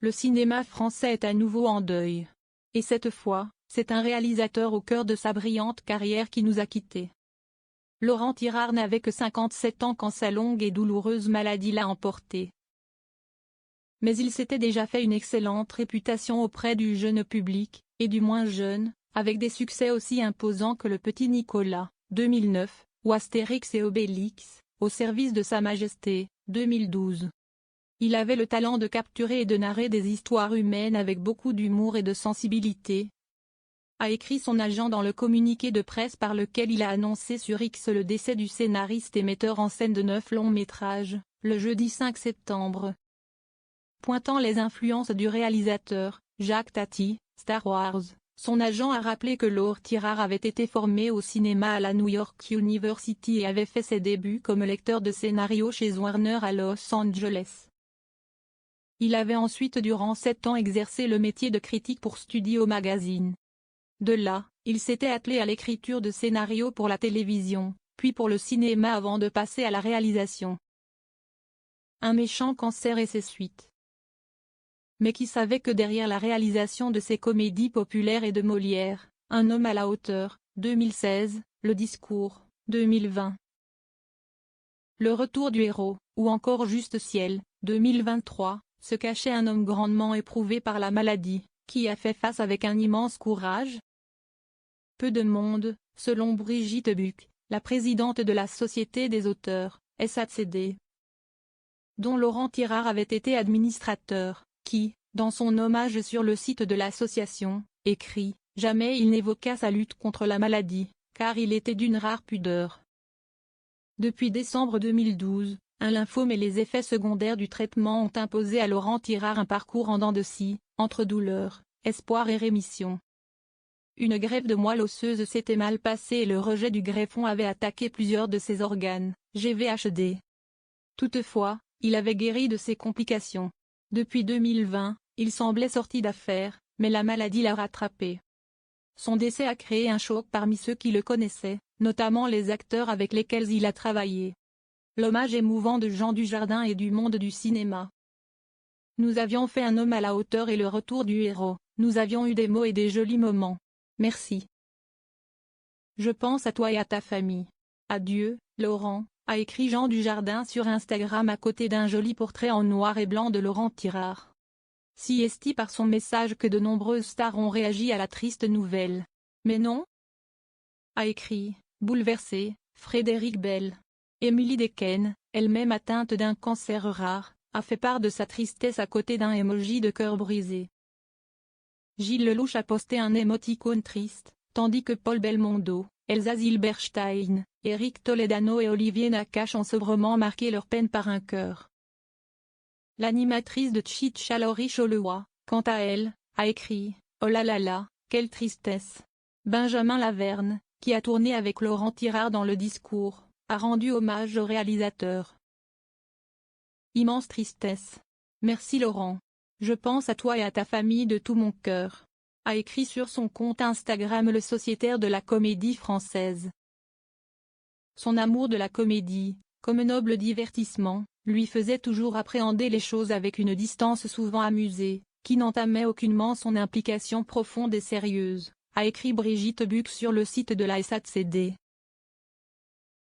Le cinéma français est à nouveau en deuil. Et cette fois, c'est un réalisateur au cœur de sa brillante carrière qui nous a quittés. Laurent Tirard n'avait que 57 ans quand sa longue et douloureuse maladie l'a emporté. Mais il s'était déjà fait une excellente réputation auprès du jeune public, et du moins jeune, avec des succès aussi imposants que Le Petit Nicolas, 2009, ou Astérix et Obélix, au service de Sa Majesté, 2012. Il avait le talent de capturer et de narrer des histoires humaines avec beaucoup d'humour et de sensibilité, a écrit son agent dans le communiqué de presse par lequel il a annoncé sur X le décès du scénariste et metteur en scène de 9 longs métrages, le jeudi 5 septembre. Pointant les influences du réalisateur, Jacques Tati, Star Wars, son agent a rappelé que Laurent Tirard avait été formé au cinéma à la New York University et avait fait ses débuts comme lecteur de scénario chez Warner à Los Angeles. Il avait ensuite durant 7 ans exercé le métier de critique pour Studio Magazine. De là, il s'était attelé à l'écriture de scénarios pour la télévision, puis pour le cinéma avant de passer à la réalisation. Un méchant cancer et ses suites. Mais qui savait que derrière la réalisation de ces comédies populaires et de Molière, Un homme à la hauteur, 2016, Le discours, 2020. Le retour du héros, ou encore Juste ciel, 2023, se cachait un homme grandement éprouvé par la maladie, qui a fait face avec un immense courage. Peu de monde, selon Brigitte Buck, la présidente de la Société des auteurs, SACD, dont Laurent Tirard avait été administrateur, qui, dans son hommage sur le site de l'association, écrit « Jamais il n'évoqua sa lutte contre la maladie, car il était d'une rare pudeur ». Depuis décembre 2012, un lymphome et les effets secondaires du traitement ont imposé à Laurent Tirard un parcours en dents de scie, entre douleur, espoir et rémission. Une greffe de moelle osseuse s'était mal passée et le rejet du greffon avait attaqué plusieurs de ses organes, GVHD. Toutefois, il avait guéri de ses complications. Depuis 2020, il semblait sorti d'affaires, mais la maladie l'a rattrapé. Son décès a créé un choc parmi ceux qui le connaissaient, notamment les acteurs avec lesquels il a travaillé. L'hommage émouvant de Jean Dujardin et du monde du cinéma. Nous avions fait un homme à la hauteur et le retour du héros, nous avions eu des mots et des jolis moments. Merci. Je pense à toi et à ta famille. Adieu, Laurent, a écrit Jean Dujardin sur Instagram à côté d'un joli portrait en noir et blanc de Laurent Tirard. Si esti par son message que de nombreuses stars ont réagi à la triste nouvelle. Mais non, a écrit, bouleversé, Frédéric Bell. Émilie Dequesne, elle-même atteinte d'un cancer rare, a fait part de sa tristesse à côté d'un emoji de cœur brisé. Gilles Lelouch a posté un émoticône triste, tandis que Paul Belmondo, Elsa Zilberstein, Eric Toledano et Olivier Nakache ont sobrement marqué leur peine par un cœur. L'animatrice de Tchitchalori Choloa, quant à elle, a écrit « Oh là là là, quelle tristesse !» Benjamin Laverne, qui a tourné avec Laurent Tirard dans Le discours, a rendu hommage au réalisateur. Immense tristesse. Merci Laurent. Je pense à toi et à ta famille de tout mon cœur, a écrit sur son compte Instagram le sociétaire de la comédie française. Son amour de la comédie, comme noble divertissement, lui faisait toujours appréhender les choses avec une distance souvent amusée, qui n'entamait aucunement son implication profonde et sérieuse, a écrit Brigitte Buck sur le site de la SACD.